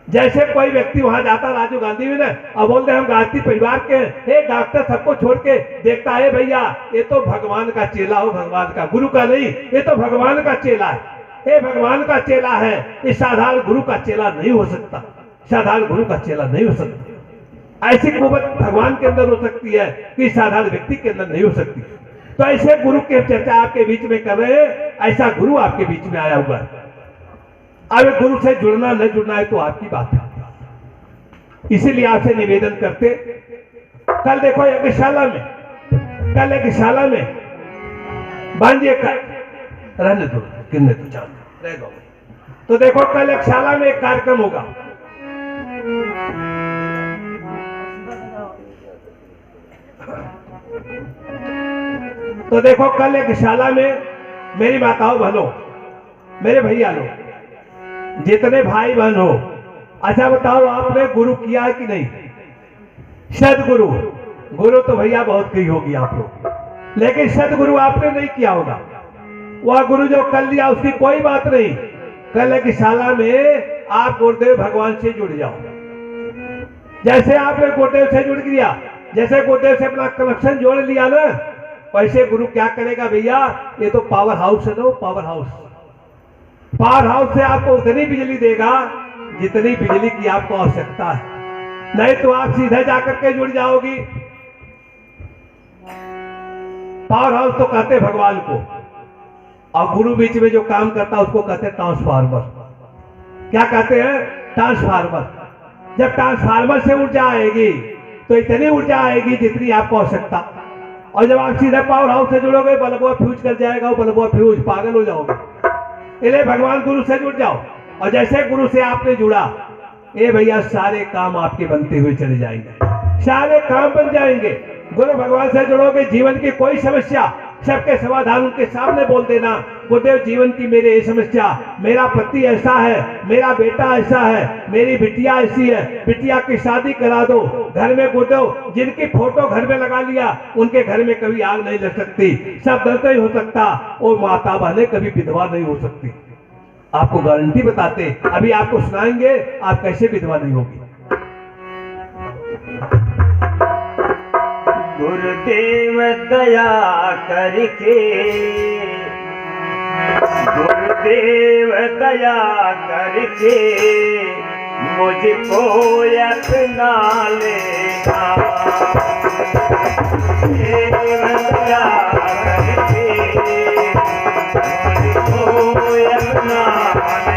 जैसे कोई व्यक्ति वहां जाता राजीव गांधी में ना और बोलते हम गायत्री परिवार के, हे डॉक्टर सबको छोड़ के देखता है, भैया ये तो भगवान का चेला हो, भगवान का, गुरु का नहीं, ये तो भगवान का चेला है, ये भगवान का चेला है, ये साधारण गुरु का चेला नहीं हो सकता, साधारण गुरु का चेला नहीं हो सकता। ऐसी कुवत भगवान के अंदर हो सकती है कि साधारण व्यक्ति के अंदर नहीं हो सकती। तो ऐसे गुरु की चर्चा आपके बीच में कर रहे हैं, ऐसा गुरु आपके बीच में आया हुआ है। अब गुरु से जुड़ना न जुड़ना है तो आपकी बात है, इसीलिए आपसे निवेदन करते। कल देखो यज्ञशाला में, कल यज्ञशाला में बांधिए रहने दो, गिरने तो चांद रह गो। तो देखो कल यज्ञशाला में एक कार्यक्रम होगा, तो देखो कल यज्ञशाला में मेरी माताओं बहनों, मेरे भैया लोग, जितने भाई बहन हो, अच्छा बताओ आपने गुरु किया है कि नहीं? सदगुरु, गुरु तो भैया बहुत कही होगी आप लोग, लेकिन सदगुरु आपने नहीं किया होगा। वह गुरु जो कर लिया उसकी कोई बात नहीं। कल यज्ञशाला में आप गुरुदेव भगवान से जुड़ जाओ। जैसे आपने गुरुदेव से जुड़ गया, जैसे गुरुदेव से अपना कनेक्शन जोड़ लिया ना, वैसे गुरु क्या करेगा भैया, ये तो पावर हाउस है ना, पावर हाउस, पावर हाउस से आपको उतनी बिजली देगा जितनी बिजली की आपको आवश्यकता है, नहीं तो आप सीधे जाकर के जुड़ जाओगी। पावर हाउस तो कहते भगवान को, और गुरु बीच में जो काम करता है उसको कहते हैं ट्रांसफार्मर। क्या कहते हैं? ट्रांसफार्मर। जब ट्रांसफार्मर से ऊर्जा आएगी तो इतनी ऊर्जा आएगी जितनी आपको आवश्यकता, और जब आप सीधे पावर हाउस से जुड़ोगे बल्बुआ फ्यूज कर जाएगा, वो बल्बुआ फ्यूज, पागल हो जाओगे। इसलिए भगवान गुरु से जुड़ जाओ, और जैसे गुरु से आपने जुड़ा, ए भैया सारे काम आपके बनते हुए चले जाएंगे, सारे काम बन जाएंगे। गुरु भगवान से जुड़ोगे, जीवन की कोई समस्या सबके समाधान उनके सामने बोल देना। गुरुदेव जीवन की मेरी ये समस्या, मेरा पति ऐसा है, मेरा बेटा ऐसा है, मेरी बिटिया ऐसी है, बिटिया की शादी करा दो। घर में गुरुदेव जिनकी फोटो घर में लगा लिया उनके घर में कभी आग नहीं लग सकती, सब दर्द नहीं हो सकता, और माता बहने कभी विधवा नहीं हो सकती। आपको गारंटी बताते, अभी आपको सुनाएंगे आप कैसे विधवा नहीं होगी। गुरुदेव दया करके, गुरुदेव दया करके मुझको अपना लेना। गुरुदेव दया करके मुझको अपना लेना।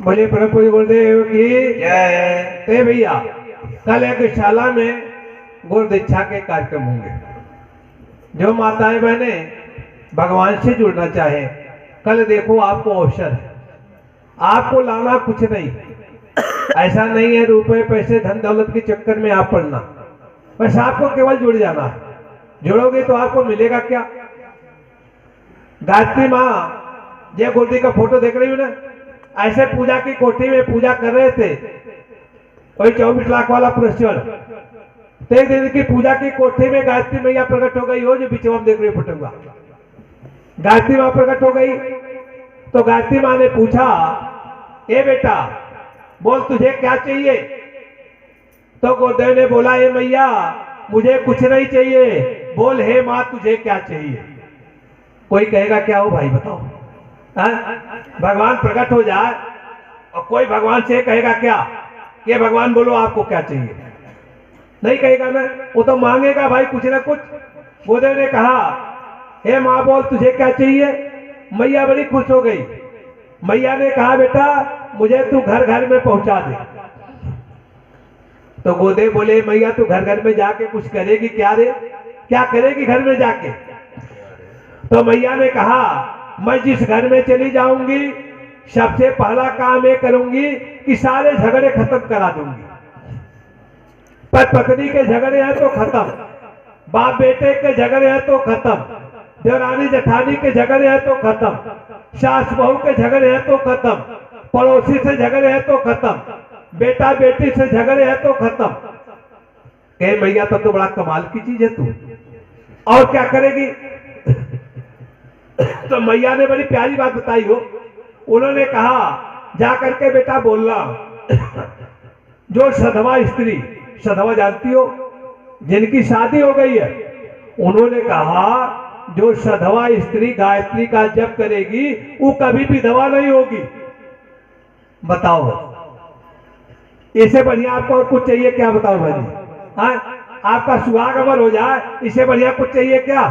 बोले प्रभु गुरुदेव की जय। भैया कल एक शाला में गुरु दीक्षा के कार्यक्रम होंगे। जो माताएं बहने भगवान से जुड़ना चाहे, कल देखो आपको अवसर है। आपको लाना कुछ नहीं, ऐसा नहीं है रुपए पैसे धन दौलत के चक्कर में आप पड़ना, बस आपको केवल जुड़ जाना है। जुड़ोगे तो आपको मिलेगा क्या? गायत्री माँ जय गुरुदेव का फोटो देख रही हूँ ना, ऐसे पूजा की कोठी में पूजा कर रहे थे, कोई 24 लाख वाला पुरस्कार, तो एक दिन की पूजा की कोठे में गायत्री मैया प्रकट हो गई हो, जो बिचवा में देख रहे फटूंगा। गायत्री माँ प्रकट हो गई तो गायत्री माँ ने पूछा, ए बेटा बोल तुझे क्या चाहिए? तो गोदेव ने बोला, ए मैया मुझे कुछ नहीं चाहिए, बोल हे माँ तुझे क्या चाहिए? कोई कहेगा क्या हो भाई बताओ, भगवान प्रकट हो जाए और कोई भगवान से कहेगा क्या कि भगवान बोलो आपको क्या चाहिए? नहीं कहेगा ना, वो तो मांगेगा भाई कुछ ना कुछ। गोदेव ने कहा, हे माँ बोल तुझे क्या चाहिए? मैया बड़ी खुश हो गई। मैया ने कहा, बेटा मुझे तू घर घर में पहुंचा दे। तो गोदेव बोले, मैया तू घर घर में जाके कुछ करेगी क्या रे? क्या करेगी घर में जाके? तो मैया ने कहा, मैं जिस घर में चली जाऊंगी सबसे पहला काम ये करूंगी कि सारे झगड़े खत्म करा दूंगी। पत्नी के झगड़े हैं तो खत्म, बाप बेटे के झगड़े हैं तो खत्म, देवरानी जेठानी के झगड़े हैं तो खत्म, सास बहू के झगड़े हैं तो खत्म, पड़ोसी से झगड़े हैं तो खत्म, बेटा बेटी से झगड़े हैं तो खत्म। कहे मैया तब तो बड़ा कमाल की चीज है तू, और क्या करेगी? तो मैया ने बड़ी प्यारी बात बताई हो। उन्होंने कहा, जा करके बेटा बोलना, जो सधवा स्त्री, सधवा जानती हो जिनकी शादी हो गई है, उन्होंने कहा जो सधवा स्त्री गायत्री का जप करेगी वो कभी विधवा नहीं होगी। बताओ इससे बढ़िया आपको और कुछ चाहिए क्या? बताओ भाई, आपका सुहाग अमर हो जाए, इससे बढ़िया कुछ चाहिए क्या?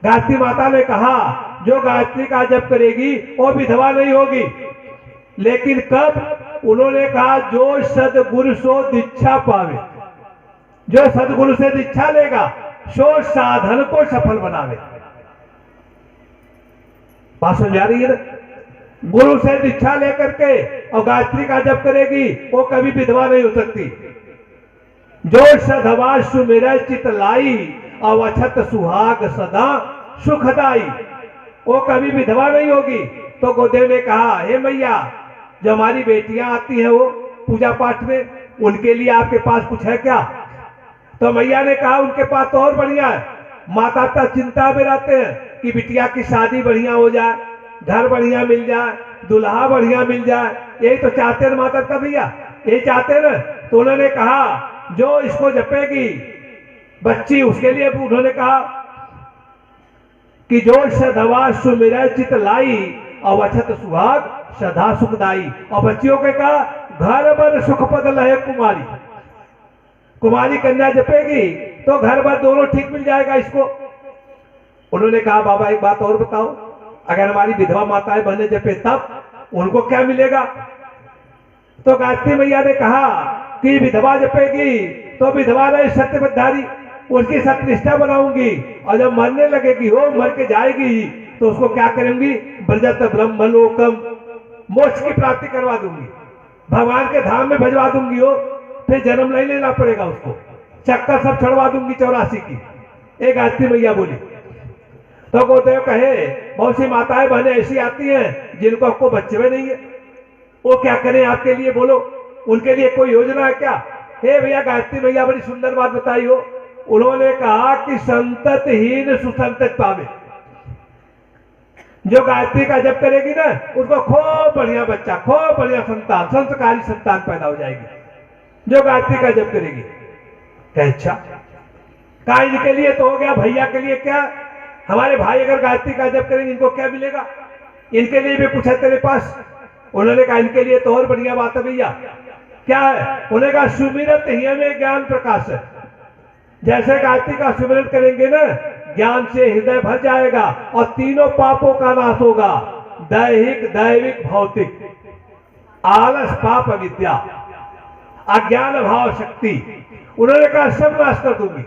गायत्री माता ने कहा जो गायत्री का जप करेगी वो विधवा नहीं होगी। लेकिन कब? उन्होंने कहा जो सदगुरु सो दीक्षा पावे, जो सदगुरु से दीक्षा लेगा सो साधन को सफल बनावे। बात समझ आ रही है ना? गुरु से दीक्षा लेकर के और गायत्री का जप करेगी वो कभी विधवा नहीं हो सकती। जो सधवा सुमेरा चित लाई, अवछत सुहाग सदा सुखदाई, वो कभी विधवा नहीं होगी। तो गोदेव ने कहा, हे मैया जो हमारी बेटियां आती हैं वो पूजा पाठ में, उनके लिए आपके पास कुछ है क्या? तो मैया ने कहा, उनके पास तो और बढ़िया है। माता पिता चिंता में रहते हैं कि बिटिया की शादी बढ़िया हो जाए, घर बढ़िया मिल जाए, दुल्हा बढ़िया मिल जाए, यही तो चाहते हैं माता पिता भैया, यही चाहते हैं ना। तो उन्होंने कहा जो इसको जपेगी बच्ची, उसके लिए उन्होंने कहा कि जो सधवा सुमिरै चित लाई, अवछत सुहाग सदा सुखदाई। और बच्चियों के कहा घर भर सुख पद लहे कुमारी, कुमारी कन्या जपेगी तो घर भर दोनों ठीक मिल जाएगा इसको। उन्होंने कहा बाबा एक बात और बताओ, अगर हमारी विधवा माताएं बहनें जपे तब उनको क्या मिलेगा? तो गायत्री मैया ने कहा कि विधवा जपेगी तो विधवा रहे सत्यवतधारी, उसकी सत्यनिष्ठा बनाऊंगी, और जब मरने लगेगी हो, मर के जाएगी तो उसको क्या करूंगी? ब्रजत ब्रह्मलोकम, मोक्ष की प्राप्ति करवा दूंगी, भगवान के धाम में भजवा दूंगी हो, फिर जन्म नहीं लेना पड़ेगा उसको, चक्कर सब छड़वा दूंगी 84 की। एक गायत्री मैया बोली। तो गोदेव कहे बहुत सी माताएं बहनें ऐसी आती हैं जिनको आपको बच्चे में नहीं है, वो क्या करें आपके लिए? बोलो उनके लिए कोई योजना है क्या? हे भैया गायत्री मैया बड़ी सुंदर बात बताई हो। उन्होंने कहा कि संततहीन सुसंतत पावे, जो गायत्री का जप करेगी ना उसको खूब बढ़िया बच्चा, खूब बढ़िया संतान, संस्कारी संतान पैदा हो जाएगी जो गायत्री का जप करेगी। अच्छा का इनके लिए तो हो गया, भैया के लिए क्या? हमारे भाई अगर गायत्री का जप करेंगे इनको क्या मिलेगा? इनके लिए भी कुछ है तेरे पास? उन्होंने कहा इनके लिए तो और बढ़िया बात है भैया। क्या है? उन्होंने कहा सुमिरत ही में ज्ञान प्रकाश है। जैसे गायत्री का सुमिरन करेंगे ना, ज्ञान से हृदय भर जाएगा और तीनों पापों का नाश होगा, दैहिक दैविक भौतिक, आलस पाप अविद्या, अज्ञान भाव शक्ति। उन्होंने कहा सब नाश कर दूंगी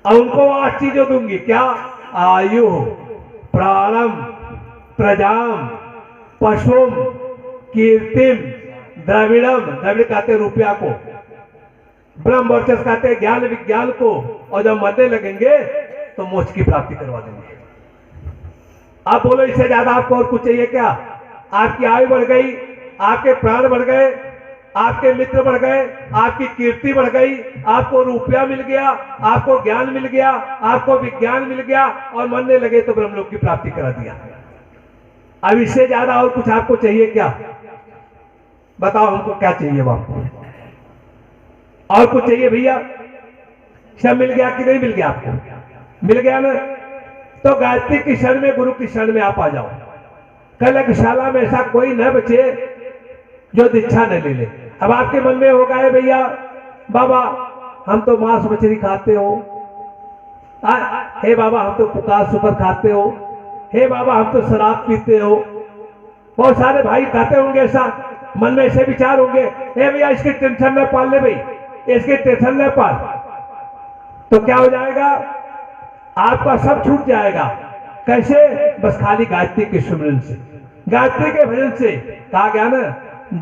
और उनको 8 चीजें दूंगी। क्या? आयु, प्राणम, प्रजाम, पशुम, कीर्तिम, द्रविड़म, द्रविड़ कहते रुपया को, ब्रह्म वर्चस्व कहते ज्ञान विज्ञान को, और जब मरने लगेंगे तो मोक्ष की प्राप्ति करवा देंगे। आप बोलो इससे ज्यादा आपको और कुछ चाहिए क्या? आपकी आयु बढ़ गई, आपके प्राण बढ़ गए, आपके मित्र बढ़ गए, आपकी कीर्ति बढ़ गई, आपको रुपया मिल गया, आपको ज्ञान मिल गया, आपको विज्ञान मिल गया और मरने लगे तो ब्रह्मलोक की प्राप्ति करा दिया। अब इससे ज्यादा और कुछ आपको चाहिए क्या? बताओ हमको क्या चाहिए आपको? और कुछ चाहिए भैया? सब मिल गया कि नहीं मिल गया? आपको मिल गया ना? तो गायत्री की शरण में, गुरु की शरण में आप आ जाओ। कल यज्ञशाला में ऐसा कोई न बचे जो दीक्षा न ले ले। अब आपके मन में होगा है भैया बाबा हम तो मांस मछली खाते हो, हे बाबा हम तो पुकार सुपर खाते हो, हे बाबा हम तो शराब पीते हो। बहुत सारे भाई खाते होंगे, ऐसा मन में ऐसे विचार होंगे, हे भैया इसकी टेंशन न पाल ले भाई, इसकी टेंशन न पाल। तो क्या हो जाएगा? आपका सब छूट जाएगा। कैसे? बस खाली गायत्री के सुमिरन से, गायत्री के भजन से। कहा गया ना,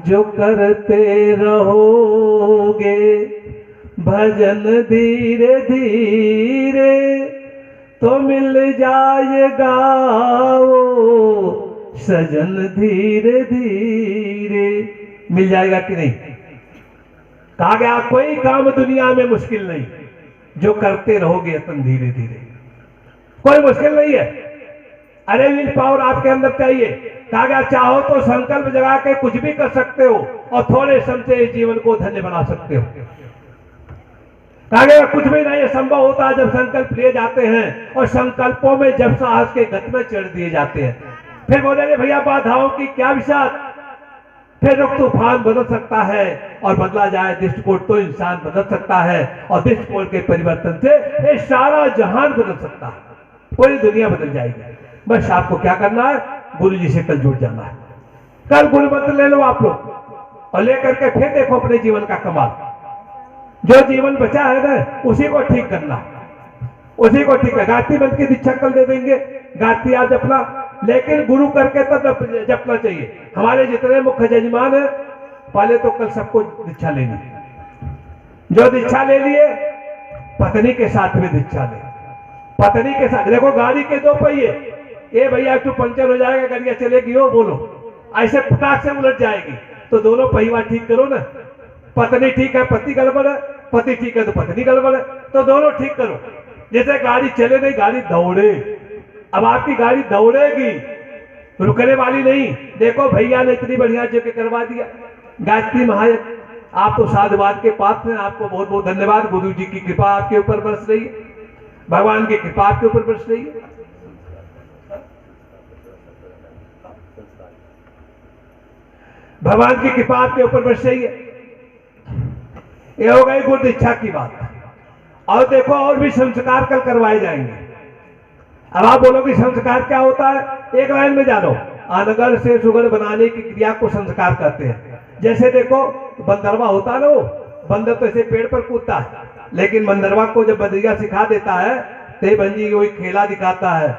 जो करते रहोगे भजन धीरे धीरे तो मिल जाएगा वो सजन धीरे धीरे। मिल जाएगा कि नहीं? कहा गया कोई काम दुनिया में मुश्किल नहीं, जो करते रहोगे अपन धीरे धीरे। कोई मुश्किल नहीं है। अरे विल पावर आपके अंदर चाहिए। कहा गया चाहो तो संकल्प जगा के कुछ भी कर सकते हो और थोड़े समय से जीवन को धन्य बना सकते हो। कहा गया कुछ भी नहीं संभव होता जब संकल्प लिए जाते हैं और संकल्पों में जब साहस के गति में चढ़ दिए जाते हैं। फिर बोले भैया बाधाओं की क्या विषाद, फिर रुख तूफान बदल सकता है और बदला जाए दृष्टिकोण तो इंसान बदल सकता है और दृष्टिकोण के परिवर्तन से ये सारा जहान बदल सकता है, पूरी दुनिया बदल जाएगी। बस आपको क्या करना है? गुरु जी से कल जुड़ जाना है। कल गुरु मंत्र ले लो आप लोग और लेकर के फिर देखो अपने जीवन का कमाल। जो जीवन बचा है ना उसी को ठीक करना, उसी को ठीक है। गायत्री मंत्र की दीक्षा कल दे देंगे, गायत्री आप जपना, लेकिन गुरु करके तब जपना चाहिए। हमारे जितने मुख्य जजमान है पहले तो कल सबको दीक्षा लेनी, जो दीक्षा ले लिए पत्नी के साथ में दीक्षा ले। पत्नी के साथ देखो गाड़ी के दो पहिए, ए भैया तू पंचर हो जाएगा, गाड़ियां चलेगी हो बोलो, ऐसे फटाक से उलट जाएगी। तो दोनों पहिया ठीक करो ना। पत्नी ठीक है पति गड़बड़ है, पति ठीक है तो पत्नी गड़बड़ है, तो दोनों ठीक करो। जैसे गाड़ी चले नहीं गाड़ी दौड़े। अब आपकी गाड़ी दौड़ेगी, रुकने वाली नहीं। देखो भैया ने इतनी बढ़िया जगह करवा दिया। गायत्री महायज्ञ, आप तो साधुवाद के पात्र हैं, आपको बहुत बहुत धन्यवाद। गुरु जी की कृपा आपके ऊपर बरस रही है, भगवान की कृपा आपके ऊपर बरस रही है। भगवान की कृपा आपके ऊपर बरस रही है। ये हो गई गुरु दीक्षा की बात। और देखो और भी संस्कार कल करवाए जाएंगे। अब आप बोलोगे संस्कार क्या होता है? एक लाइन में जानो, अनगर से सुगर बनाने की क्रिया को संस्कार कहते हैं। जैसे देखो बंदरवा होता है ना, वो बंदर तो ऐसे पेड़ पर कूदता है, लेकिन बंदरवा को जब बंदरिया सिखा देता है तो बंजी कोई खेला दिखाता है,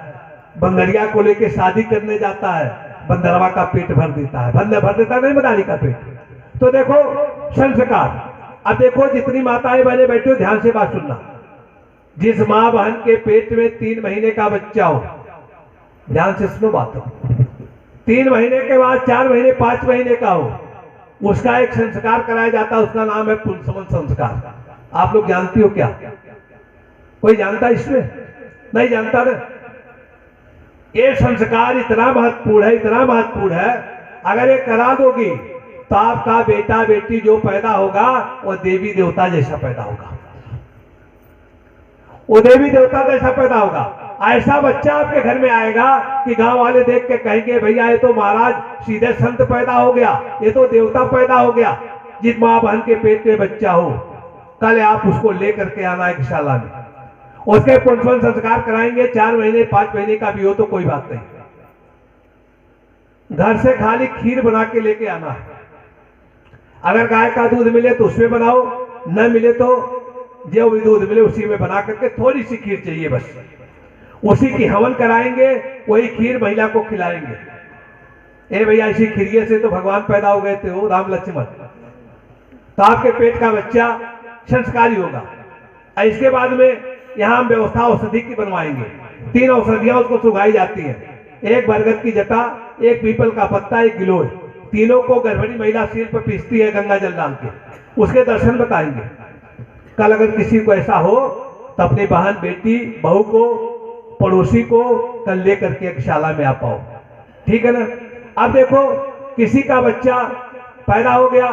बंदरिया को लेके शादी करने जाता है, बंदरवा का पेट भर देता है। बंदर भर देता नहीं बंदारी का पेट। तो देखो संस्कार। अब देखो जितनी माताएं बहने बैठे हो ध्यान से बात सुनना। जिस माँ बहन के पेट में 3 महीने का बच्चा हो, ध्यान से सुनो बात हो, 3 महीने के बाद 4 महीने 5 महीने का हो, उसका एक संस्कार कराया जाता है, उसका नाम है पुंसवन संस्कार। आप लोग जानती हो क्या? कोई जानता है इसमें? नहीं जानता ना। ये संस्कार इतना महत्वपूर्ण है, इतना महत्वपूर्ण है, अगर ये करा दोगी तो आपका बेटा बेटी जो पैदा होगा वो देवी देवता जैसा पैदा होगा, वो देवी देवता जैसा पैदा होगा। ऐसा बच्चा आपके घर में आएगा कि गांव वाले देख के कहेंगे भैया ये तो महाराज सीधे संत पैदा हो गया, ये तो देवता पैदा हो गया। जिस माँ बहन के पेट में बच्चा हो, कल आप उसको लेकर के आना एक शाला में, उसके पुंसवन संस्कार कराएंगे। 4 महीने 5 महीने का भी हो तो कोई बात नहीं, घर से खाली खीर बना के लेके आना है। अगर गाय का दूध मिले तो उसमें बनाओ, न मिले तो जो भी दूध मिले उसी में बना करके, थोड़ी सी खीर चाहिए बस, उसी की हवन कराएंगे, वही खीर महिला को खिलाएंगे। ए भैया इसी खीरिये से तो भगवान पैदा हो गए थे, वो राम लक्ष्मण। तो आपके पेट का बच्चा संस्कारी होगा। इसके बाद में यहाँ हम व्यवस्था औषधि की बनवाएंगे। 3 औषधियां उसको सुगाई जाती हैं, एक बरगद की जटा, एक पीपल का पत्ता, एक गिलोय। तीनों को गर्भिणी महिला सिर पर पीसती है गंगा जल डाल के, उसके दर्शन बताएंगे। कल अगर किसी को ऐसा हो तो अपनी बहन, बेटी, बहू को, पड़ोसी को कल ले करके एक शाला में आ पाओ, ठीक है ना। अब देखो किसी का बच्चा पैदा हो गया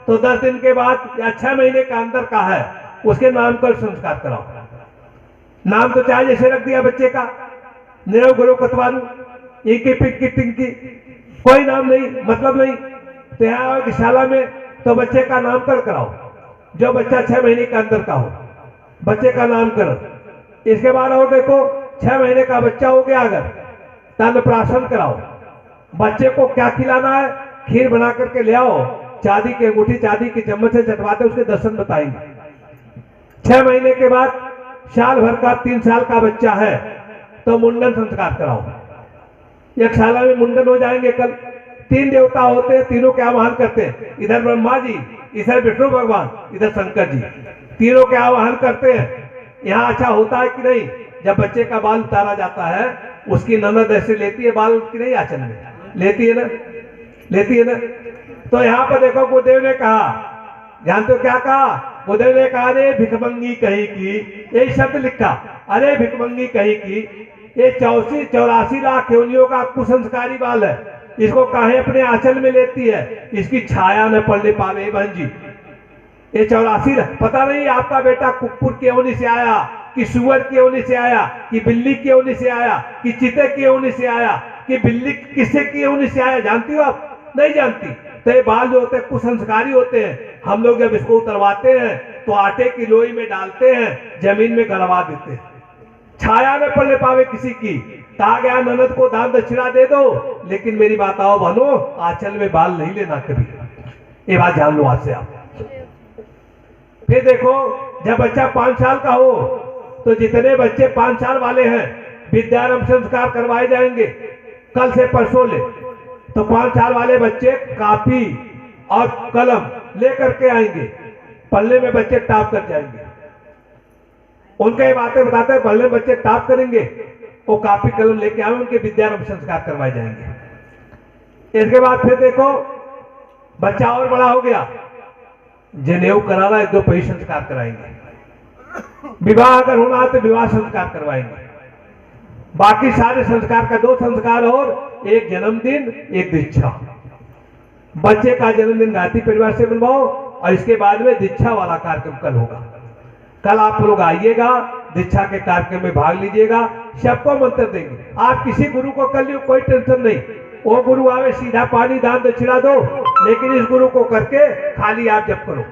तो 10 दिन के बाद या 6 महीने का अंदर का है, उसके नामकरण संस्कार कराओ। नाम तो चाहे जैसे रख दिया बच्चे का, निरव गुरु कतवारू, इकी पिक्की टिंकी, कोई नाम नहीं, मतलब नहीं। तो यहाँ की शाला में तो बच्चे का नामकरण कराओ, जो बच्चा 6 महीने के अंदर का हो, बच्चे का नामकरण। इसके बाद और देखो 6 महीने का बच्चा हो गया अगर, तो अन्नप्राशन कराओ। बच्चे को क्या खिलाना है, खीर बना करके ले आओ, चांदी की अंगूठी, चांदी की चम्मच से चटवाते उसके दर्शन बताएंगे। 6 महीने के बाद साल भर का 3 साल का बच्चा है तो मुंडन संस्कार कराओ। एक शाला में मुंडन हो जाएंगे कल। 3 देवता होते हैं, तीनों के आवाहन करते हैं, इधर ब्रह्मा जी, इधर विष्णु भगवान, इधर शंकर जी, तीनों के आवाहन करते हैं। यहाँ अच्छा होता है कि नहीं, जब बच्चे का बाल उतारा जाता है उसकी ननद ऐसे लेती है बाल की, नहीं आंचल में लेती है ना, लेती है ना। तो यहाँ पर देखो गुरुदेव ने कहा, जानते हो क्या कहा गुरुदेव ने कहा, अरे भिखमंगी कहीं की, यही शब्द लिखा, अरे भिखमंगी कहीं की, ये 84 लाख योनियों का कुसंस्कारी बाल है, इसको काहे अपने आंचल में लेती है, इसकी छाया न पड़ने पावे बहन जी। ये 84, पता नहीं आपका बेटा कुकुर की योनि से आया कि सुअर की योनि से आया कि बिल्ली की योनि से आया कि चीते की योनि से आया कि बिल्ली किससे की योनि से आया, जानती हो आप? नहीं जानती। तो ये बाल जो होते हैं कुसंस्कारी होते हैं। हम लोग जब इसको उतरवाते हैं तो आटे की लोई में डालते हैं, जमीन में गड़वा देते हैं, छाया न पड़ने पावे किसी की। कहा गया ननद को दान दक्षिणा दे दो, लेकिन मेरी माताओं बहनों आंचल में बाल नहीं लेना कभी, ये बात जान लो आज से आप। फिर देखो जब बच्चा 5 साल का हो तो जितने बच्चे 5 साल वाले हैं विद्यारंभ संस्कार करवाए जाएंगे कल से परसों ले। तो 5 साल वाले बच्चे कापी और कलम लेकर के आएंगे, पल्ले में बच्चे टाप कर जाएंगे। उनके ये बातें बताते हैं, पल्ले में बच्चे टाप करेंगे, वो कापी कलम लेके आए, उनके विद्यारंभ संस्कार करवाए जाएंगे। इसके बाद फिर देखो बच्चा और बड़ा हो गया, जनेऊ कराना, 1-2 पही संस्कार कराएंगे। विवाह अगर होना है तो विवाह संस्कार करवाएंगे। बाकी सारे संस्कार का 2 संस्कार और, एक जन्मदिन, एक दीक्षा। बच्चे का जन्मदिन गायत्री परिवार से मनवाओ और इसके बाद में दीक्षा वाला कार्यक्रम कल होगा। कल आप लोग आइएगा, दीक्षा के कार्यक्रम में भाग लीजिएगा, सबको मंत्र देंगे। आप किसी गुरु को कर लियो, कोई टेंशन नहीं, वो गुरु आवे सीधा पानी दान दक्षिणा दो, लेकिन इस गुरु को करके खाली आप जप करो।